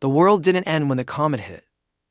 The world didn't end when the comet hit.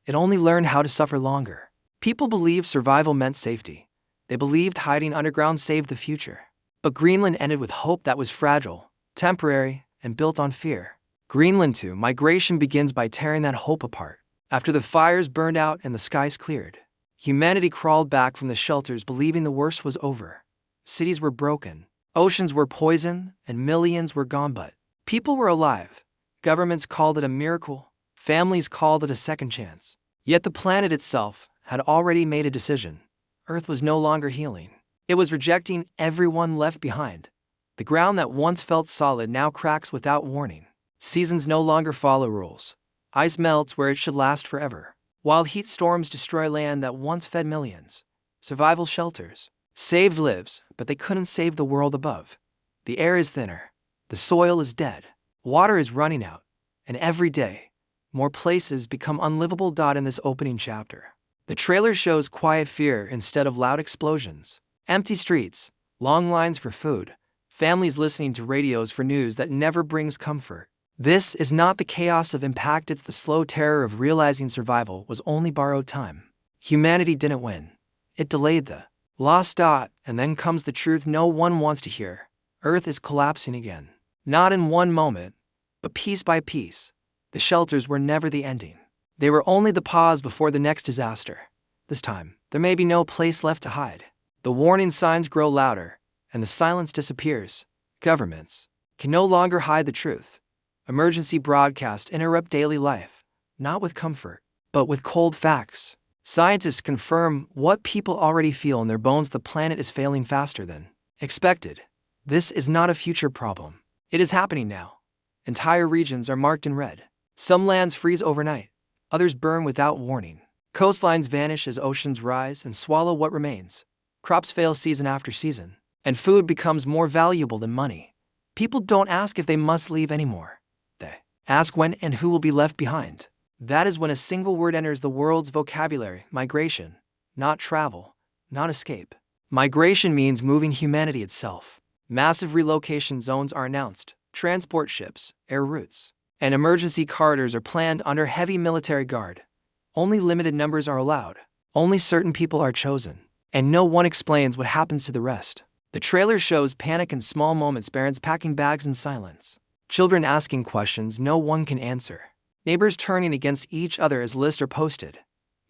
It only learned how to suffer longer. People believed survival meant safety. They believed hiding underground saved the future. But Greenland ended with hope that was fragile, temporary, and built on fear. Greenland too, migration begins by tearing that hope apart. After the fires burned out and the skies cleared, humanity crawled back from the shelters believing the worst was over. Cities were broken, oceans were poisoned, and millions were gone, but people were alive. Governments called it a miracle. Families called it a second chance. Yet the planet itself had already made a decision. Earth was no longer healing. It was rejecting everyone left behind. The ground that once felt solid now cracks without warning. Seasons no longer follow rules. Ice melts where it should last forever. While heat storms destroy land that once fed millions. Survival shelters saved lives, but they couldn't save the world above. The air is thinner. The soil is dead. Water is running out. And every day, more places become unlivable. In this opening chapter, the trailer shows quiet fear instead of loud explosions. Empty streets, long lines for food, families listening to radios for news that never brings comfort. This is not the chaos of impact, it's the slow terror of realizing survival was only borrowed time. Humanity didn't win. It delayed the lost. And then comes the truth no one wants to hear. Earth is collapsing again. Not in one moment, but piece by piece. The shelters were never the ending. They were only the pause before the next disaster. This time, there may be no place left to hide. The warning signs grow louder, and the silence disappears. Governments can no longer hide the truth. Emergency broadcasts interrupt daily life, not with comfort, but with cold facts. Scientists confirm what people already feel in their bones: the planet is failing faster than expected. This is not a future problem. It is happening now. Entire regions are marked in red. Some lands freeze overnight. Others burn without warning. Coastlines vanish as oceans rise and swallow what remains. Crops fail season after season, and food becomes more valuable than money. People don't ask if they must leave anymore. They ask when and who will be left behind. That is when a single word enters the world's vocabulary: migration. Not travel, not escape. Migration means moving humanity itself. Massive relocation zones are announced, transport ships, air routes, and emergency corridors are planned under heavy military guard. Only limited numbers are allowed. Only certain people are chosen. And no one explains what happens to the rest. The trailer shows panic in small moments: parents packing bags in silence, children asking questions no one can answer, neighbors turning against each other as lists are posted.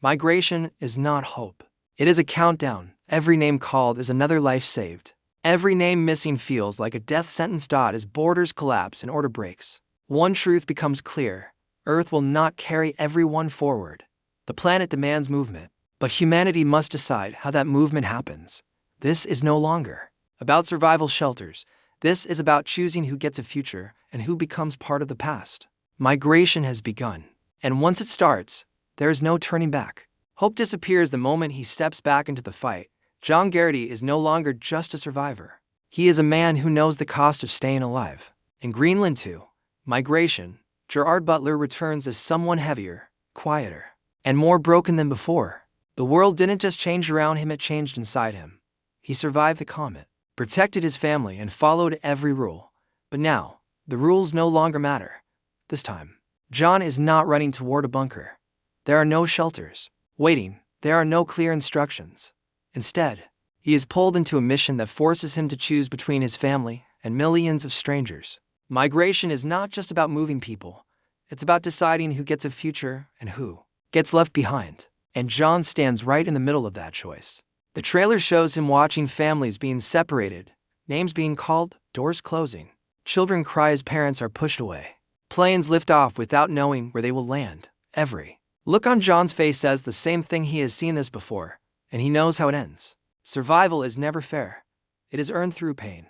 Migration is not hope. It is a countdown. Every name called is another life saved. Every name missing feels like a death sentence. As borders collapse and order breaks, one truth becomes clear: Earth will not carry everyone forward. The planet demands movement, but humanity must decide how that movement happens. This is no longer about survival shelters. This is about choosing who gets a future and who becomes part of the past. Migration has begun, and once it starts, there is no turning back. Hope disappears the moment he steps back into the fight. John Garrity is no longer just a survivor. He is a man who knows the cost of staying alive. In Greenland too, migration, Gerard Butler returns as someone heavier, quieter, and more broken than before. The world didn't just change around him, it changed inside him. He survived the comet, protected his family, and followed every rule. But now, the rules no longer matter. This time, John is not running toward a bunker. There are no shelters waiting. There are no clear instructions. Instead, he is pulled into a mission that forces him to choose between his family and millions of strangers. Migration is not just about moving people. It's about deciding who gets a future and who gets left behind. And John stands right in the middle of that choice. The trailer shows him watching families being separated, names being called, doors closing. Children cry as parents are pushed away. Planes lift off without knowing where they will land. Every look on John's face says the same thing: he has seen this before, and he knows how it ends. Survival is never fair. It is earned through pain.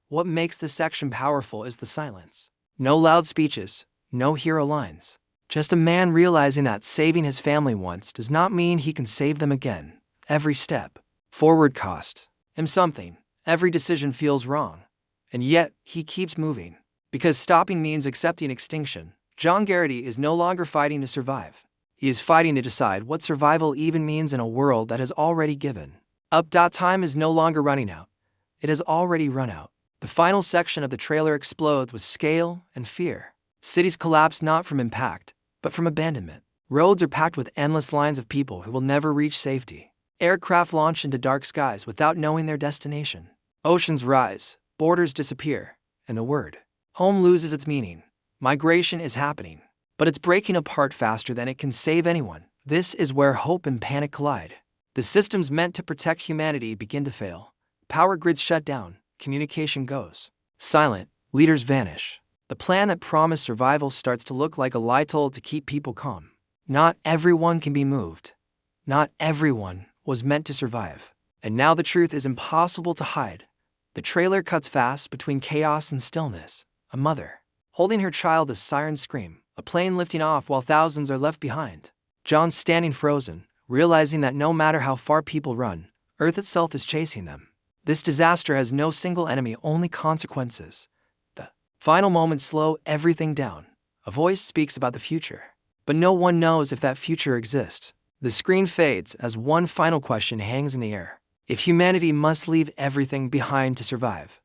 What makes this section powerful is the silence. No loud speeches, no hero lines. Just a man realizing that saving his family once does not mean he can save them again. Every step forward cost him something. Every decision feels wrong. And yet, he keeps moving. Because stopping means accepting extinction. John Garrity is no longer fighting to survive. He is fighting to decide what survival even means in a world that has already given up. Time is no longer running out. It has already run out. The final section of the trailer explodes with scale and fear. Cities collapse not from impact, but from abandonment. Roads are packed with endless lines of people who will never reach safety. Aircraft launch into dark skies without knowing their destination. Oceans rise, borders disappear, and the word home loses its meaning. Migration is happening, but it's breaking apart faster than it can save anyone. This is where hope and panic collide. The systems meant to protect humanity begin to fail. Power grids shut down, communication goes silent, leaders vanish. The plan that promised survival starts to look like a lie told to keep people calm. Not everyone can be moved. Not everyone was meant to survive. And now the truth is impossible to hide. The trailer cuts fast between chaos and stillness. A mother holding her child as sirens scream. A plane lifting off while thousands are left behind. John standing frozen, realizing that no matter how far people run, Earth itself is chasing them. This disaster has no single enemy, only consequences. The final moments slow everything down. A voice speaks about the future, but no one knows if that future exists. The screen fades as one final question hangs in the air. If humanity must leave everything behind to survive,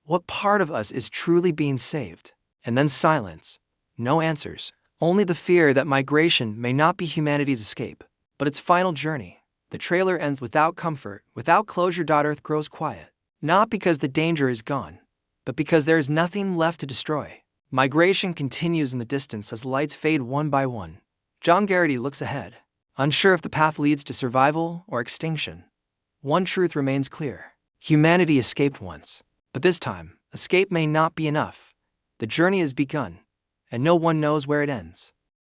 what part of us is truly being saved? And then silence. No answers, only the fear that migration may not be humanity's escape, but its final journey. The trailer ends without comfort, without closure. Earth grows quiet, not because the danger is gone, but because there is nothing left to destroy. Migration continues in the distance as lights fade one by one. John Garrity looks ahead, unsure if the path leads to survival or extinction. One truth remains clear. Humanity escaped once, but this time, escape may not be enough. The journey has begun, and no one knows where it ends.